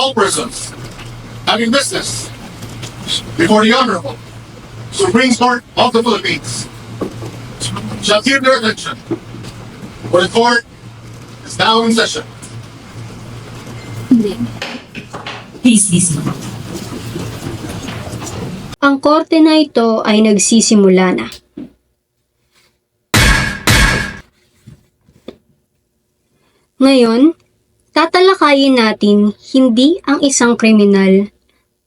all persons having business before the Honorable Supreme Court of the Philippines shall give their attention, for the court is now in session. Please listen. Ang korte na ito ay nagsisimula na. Ngayon, tatalakayin natin hindi ang isang kriminal,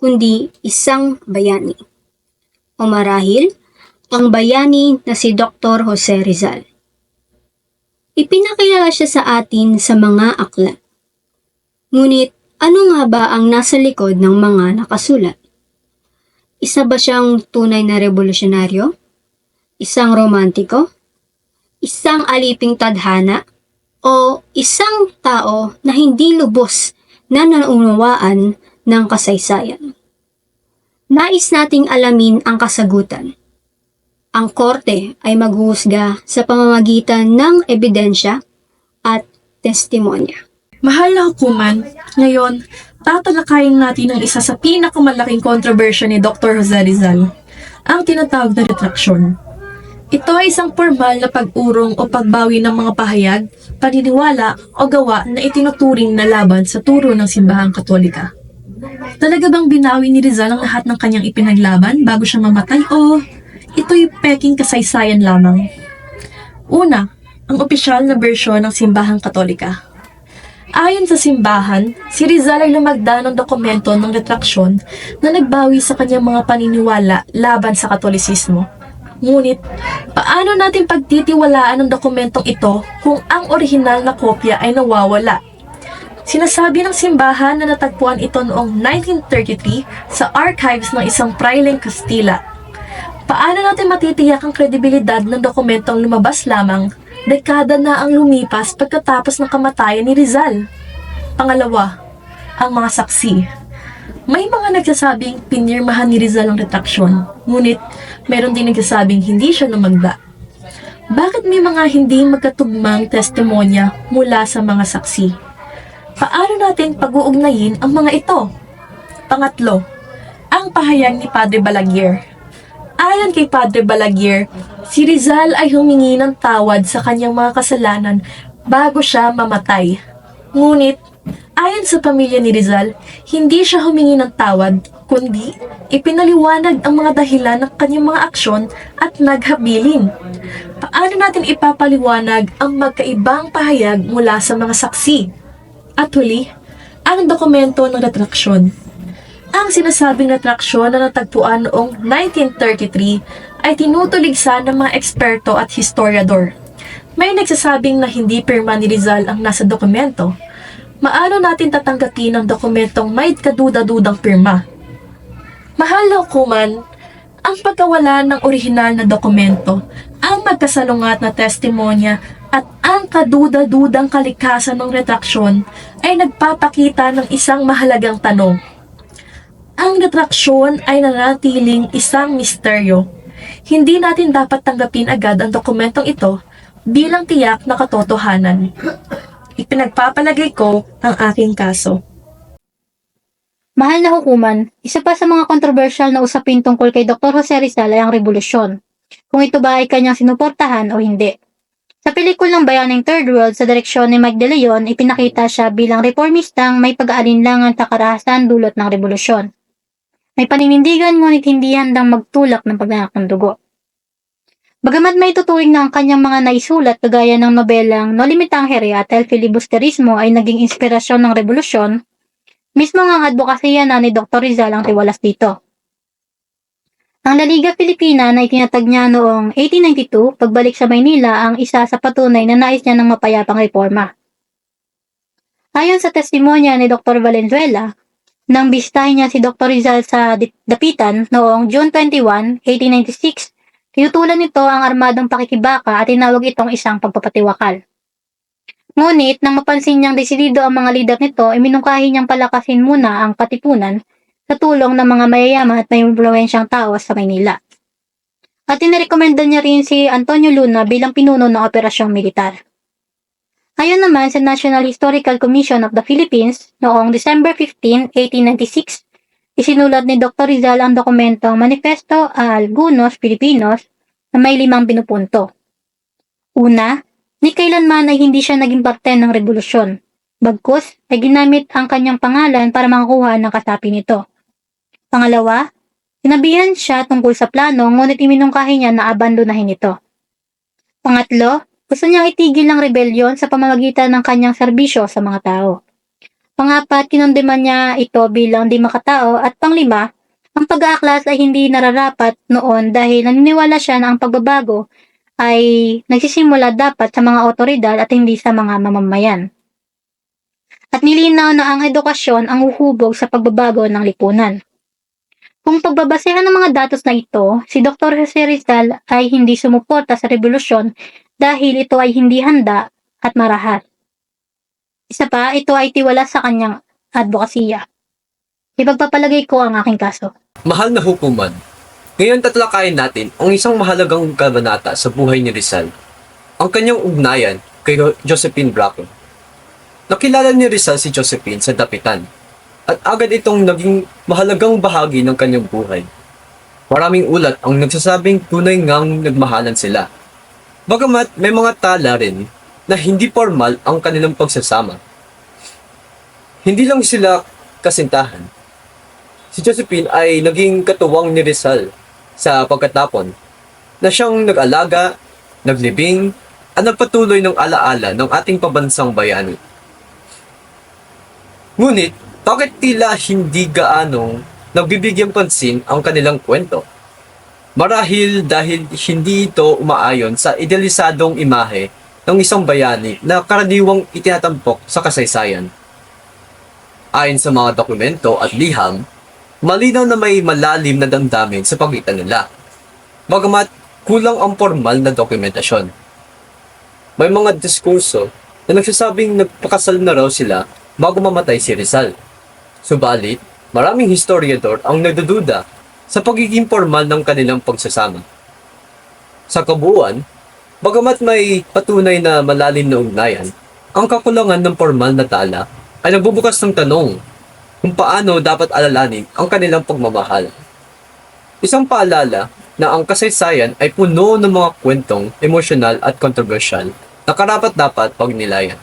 kundi isang bayani. O marahil, ang bayani na si Dr. Jose Rizal. Ipinakilala siya sa atin sa mga aklat. Ngunit, ano nga ba ang nasa likod ng mga nakasulat? Isa ba siyang tunay na revolusyonaryo? Isang romantiko? Isang aliping tadhana? O isang tao na hindi lubos na naunawaan ng kasaysayan? Nais nating alamin ang kasagutan. Ang korte ay maghuhusga sa pamamagitan ng ebidensya at testimonya. Mahal na hukuman, ngayon, tatalakayin natin ang isa sa pinakamalaking kontrobersya ni Dr. Jose Rizal, ang tinatawag na retraksyon. Ito ay isang formal na pag-urong o pagbawi ng mga pahayag, paniniwala o gawa na itinuturing na laban sa turo ng simbahang Katolika. Talaga bang binawi ni Rizal ang lahat ng kanyang ipinaglaban bago siya mamatay o ito'y peking kasaysayan lamang? Una, ang opisyal na bersyon ng simbahang Katolika. Ayon sa simbahan, si Rizal ay lumagda ng dokumento ng retraksyon na nagbawi sa kanyang mga paniniwala laban sa Katolisismo. Ngunit, paano natin pagtitiwalaan ang dokumentong ito kung ang orihinal na kopya ay nawawala? Sinasabi ng simbahan na natagpuan ito noong 1933 sa archives ng isang praileng Kastila. Paano natin matitiyak ang kredibilidad ng dokumentong lumabas lamang dekada na ang lumipas pagkatapos ng kamatayan ni Rizal? Pangalawa, ang mga saksi. May mga nagsasabing pinirmahan ni Rizal ang retraksyon, ngunit meron din nagsasabing hindi siya lumagda. Bakit may mga hindi magkatugmang testimonya mula sa mga saksi? Paano natin pag-uugnayin ang mga ito? Pangatlo, ang pahayag ni Padre Balaguer. Ayon kay Padre Balaguer, si Rizal ay humingi ng tawad sa kanyang mga kasalanan bago siya mamatay. Ngunit, ayon sa pamilya ni Rizal, hindi siya humingi ng tawad, kundi ipinaliwanag ang mga dahilan ng kanyang mga aksyon at naghabilin. Paano natin ipapaliwanag ang magkaibang pahayag mula sa mga saksi? At huli, ang dokumento ng retraksyon. Ang sinasabing retraksyon na natagpuan noong 1933 ay tinutuligsa ng mga eksperto at historiador. May nagsasabing na hindi pirma ni Rizal ang nasa dokumento. Maano natin tatanggapin ang dokumentong may kaduda-dudang pirma? Mahal na hukuman, ang pagkawala ng orihinal na dokumento, ang magkasalungat na testimonya at ang kaduda-dudang kalikasan ng retraksyon ay nagpapakita ng isang mahalagang tanong. Ang retraksyon ay nanatiling isang misteryo. Hindi natin dapat tanggapin agad ang dokumentong ito bilang tiyak na katotohanan. Ipinagpapalagay ko ang aking kaso. Mahal na hukuman, isa pa sa mga kontrobersyal na usapin tungkol kay Dr. Jose Rizal ay ang revolusyon. Kung ito ba ay kanyang sinuportahan o hindi. Sa pelikulang Bayaning Third World sa direksyon ni Mike De Leon, ipinakita siya bilang reformistang may pag-aalinlangan sa karahasan dulot ng revolusyon. May paninindigan ngunit hindi handang magtulak ng pagnanak ng dugo. Bagamat may tuturing na ang kanyang mga naisulat kagaya ng nobelang No Limitangere at El Filibusterismo ay naging inspirasyon ng revolusyon, mismo ang advokasya na ni Dr. Rizal ang tiwalas dito. Ang La Liga Filipina na itinatag niya noong 1892 pagbalik sa Maynila ang isa sa patunay na nais niya ng mapayapang reforma. Ayon sa testimonya ni Dr. Valenzuela, nang bisitahin niya si Dr. Rizal sa Dapitan noong June 21, 1896, tinutulan nito ang armadong pakikibaka at tinawag itong isang pagpapatiwakal. Ngunit, nang mapansin niyang desidido ang mga lider nito, iminungkahi niyang palakasin muna ang katipunan sa tulong ng mga mayayaman at may impluwensyang tao sa Maynila. At inirekomenda niya rin si Antonio Luna bilang pinuno ng operasyong militar. Ayon naman sa National Historical Commission of the Philippines, noong December 15, 1896, isinulat ni Dr. Rizal ang dokumentong Manifesto a Algunos Filipinos na may 5 pinupunto. Una, ni kailanman ay hindi siya naging parte ng revolusyon. Bagkus ay ginamit ang kanyang pangalan para makakuha ng kasapi nito. Pangalawa, sinabihan siya tungkol sa plano ngunit iminungkahi niya na abandonahin ito. Pangatlo, gusto niyang itigil ang rebelyon sa pamamagitan ng kanyang serbisyo sa mga tao. Pangapat, kinondeman niya ito bilang di makatao at panglima, ang pag-aaklas ay hindi nararapat noon dahil naniniwala siya na ang pagbabago ay nagsisimula dapat sa mga otoridad at hindi sa mga mamamayan. At nilinaw na ang edukasyon ang uhubog sa pagbabago ng lipunan. Kung pagbabasehan ng mga datos na ito, si Dr. Jose Rizal ay hindi sumuporta sa revolusyon dahil ito ay hindi handa at marahas. Isa pa, ito ay tiwala sa kanyang advokasya. Ipagpapalagay ko ang aking kaso. Mahal na hukuman, ngayon tatalakayin natin ang isang mahalagang kabanata sa buhay ni Rizal, ang kanyang ugnayan kay Josephine Braco. Nakilala ni Rizal si Josephine sa Dapitan, at agad itong naging mahalagang bahagi ng kanyang buhay. Maraming ulat ang nagsasabing tunay ngang nagmahalan sila. Bagamat may mga tala rin na hindi formal ang kanilang pagsasama. Hindi lang sila kasintahan. Si Josephine ay naging katuwang ni Rizal sa pagkatapon na siyang nag-alaga, naglibing, at nagpatuloy ng alaala ng ating pabansang bayani. Ngunit, bakit tila hindi gaanong nagbibigyang pansin ang kanilang kwento? Marahil dahil hindi ito umaayon sa idealisadong imahe ng isang bayani na karaniwang itinatampok sa kasaysayan. Ayon sa mga dokumento at liham, malinaw na may malalim na damdamin sa pagitan nila, bagamat kulang ang formal na dokumentasyon. May mga diskurso na nagsasabing nagpakasal na raw sila bago mamatay si Rizal. Subalit, maraming historiador ang nagdududa sa pagiging formal ng kanilang pagsasama. Sa kabuuan, bagamat may patunay na malalim na ugnayan, ang kakulangan ng formal na tala ay nagbubukas ng tanong kung paano dapat alalanin ang kanilang pagmamahal. Isang paalala na ang kasaysayan ay puno ng mga kwentong emosyonal at kontrobersyal na karapat-dapat pagnilayan.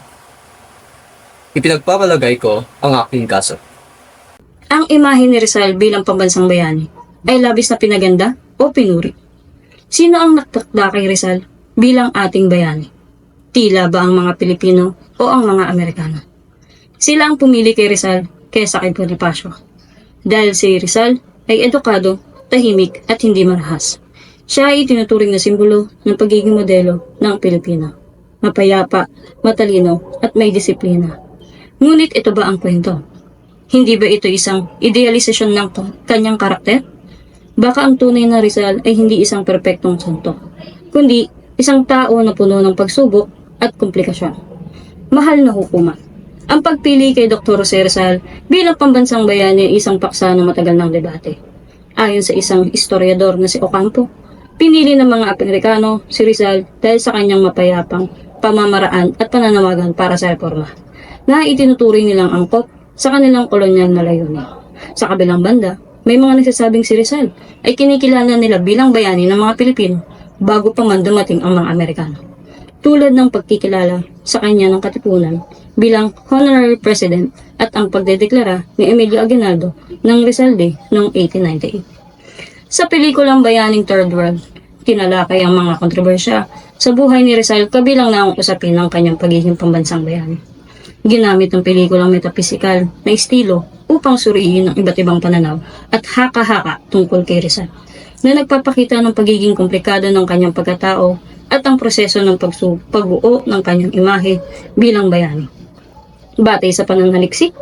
Ipinagpapalagay ko ang aking kaso. Ang imahe ni Rizal bilang pambansang bayani ay labis na pinaganda o pinuri. Sino ang nagtakda kay Rizal bilang ating bayani? Tila ba ang mga Pilipino o ang mga Amerikano? Sila ang pumili kay Rizal kaysa kay Bonifacio. Dahil si Rizal ay edukado, tahimik at hindi marahas. Siya ay tinuturing na simbolo ng pagiging modelo ng Pilipino. Mapayapa, matalino at may disiplina. Ngunit ito ba ang kwento? Hindi ba ito isang idealisasyon ng kanyang karakter? Baka ang tunay na Rizal ay hindi isang perpektong santo, kundi isang tao na puno ng pagsubok at komplikasyon. Mahal na hukuman. Ang pagpili kay Dr. Jose Rizal bilang pambansang bayani ay isang paksa na matagal ng debate. Ayon sa isang historiador na si Ocampo, pinili ng mga Amerikano si Rizal dahil sa kanyang mapayapang pamamaraan at pananawagan para sa reforma, na itinuturing nilang angkop sa kanilang kolonyal na layunin. Sa kabilang banda, may mga nagsasabing si Rizal ay kinikilala nila bilang bayani ng mga Pilipino bago pa man dumating ang mga Amerikano. Tulad ng pagkikilala sa kanya ng katipunan bilang honorary president at ang pagdedeklara ni Emilio Aguinaldo ng Rizal Day noong 1898. Sa pelikulang Bayaning Third World, tinalakay ang mga kontrobersya sa buhay ni Rizal kabilang na ang usapin ng kanyang pagiging pambansang bayani. Ginamit ang pelikulang metapisikal na estilo upang suriin ang iba't ibang pananaw at haka-haka tungkol kay Rizal, na nagpapakita ng pagiging komplikado ng kanyang pagkatao at ang proseso ng pagbuo ng kanyang imahe bilang bayani. Batay sa pananaliksik,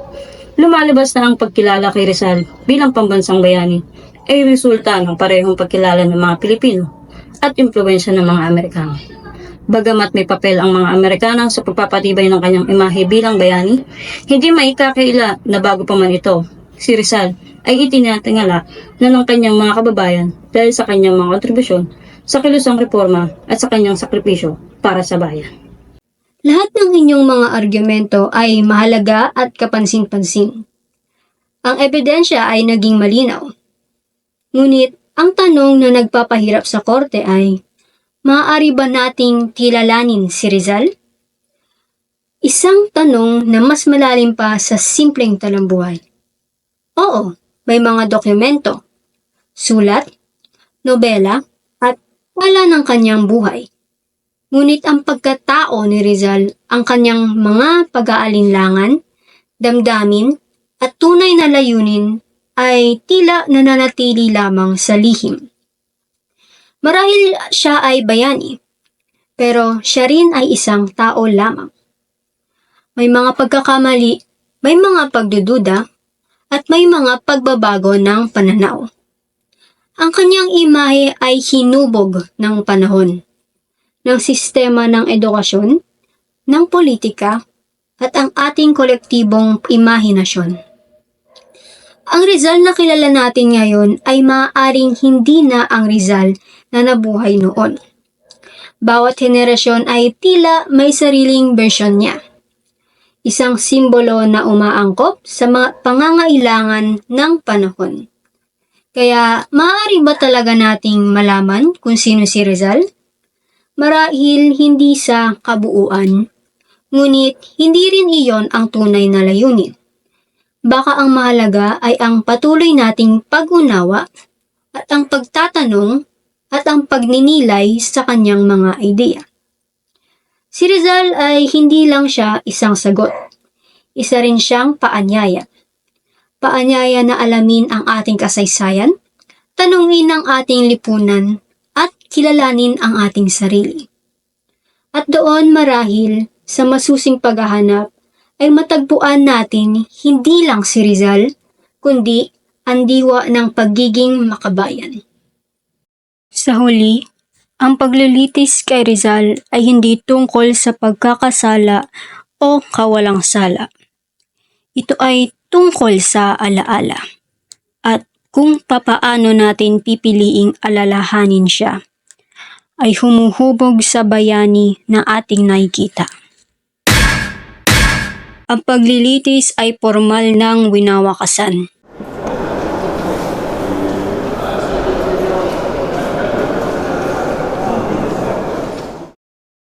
lumalabas na ang pagkilala kay Rizal bilang pambansang bayani ay resulta ng parehong pagkilala ng mga Pilipino at impluwensya ng mga Amerikano. Bagamat may papel ang mga Amerikano sa pagpapatibay ng kanyang imahe bilang bayani, hindi maikakaila na bago pa man ito, si Rizal ay itinatingala na ng kanyang mga kababayan dahil sa kanyang mga kontribusyon sa kilusang reforma at sa kanyang sakripisyo para sa bayan. Lahat ng inyong mga argumento ay mahalaga at kapansin-pansin. Ang ebidensya ay naging malinaw. Ngunit ang tanong na nagpapahirap sa korte ay, maaari ba nating kilalanin si Rizal? Isang tanong na mas malalim pa sa simpleng talambuhay. Oo, may mga dokumento, sulat, nobela, at wala ng kanyang buhay. Ngunit ang pagkatao ni Rizal, ang kanyang mga pag-aalinlangan, damdamin, at tunay na layunin ay tila nananatili lamang sa lihim. Marahil siya ay bayani, pero siya rin ay isang tao lamang. May mga pagkakamali, may mga pagdududa, at may mga pagbabago ng pananaw. Ang kanyang imahe ay hinubog ng panahon, ng sistema ng edukasyon, ng politika, at ang ating kolektibong imahinasyon. Ang Rizal na kilala natin ngayon ay maaaring hindi na ang Rizal na nabuhay noon. Bawat henerasyon ay tila may sariling bersyon niya. Isang simbolo na umaangkop sa mga pangangailangan ng panahon. Kaya maaari ba talaga nating malaman kung sino si Rizal? Marahil hindi sa kabuuan, ngunit hindi rin iyon ang tunay na layunin. Baka ang mahalaga ay ang patuloy nating pag-unawa at ang pagtatanong at ang pagninilay sa kanyang mga ideya. Si Rizal ay hindi lang siya isang sagot. Isa rin siyang paanyaya. Paanyaya na alamin ang ating kasaysayan, tanungin ang ating lipunan, at kilalanin ang ating sarili. At doon marahil sa masusing paghahanap ay matagpuan natin hindi lang si Rizal, kundi ang diwa ng pagiging makabayan. Sa huli, ang paglilitis kay Rizal ay hindi tungkol sa pagkakasala o kawalang sala. Ito ay tungkol sa alaala at kung papaano natin pipiliing alalahanin siya ay humuhubog sa bayani na ating nakikita. Ang paglilitis ay formal ng winawakasan.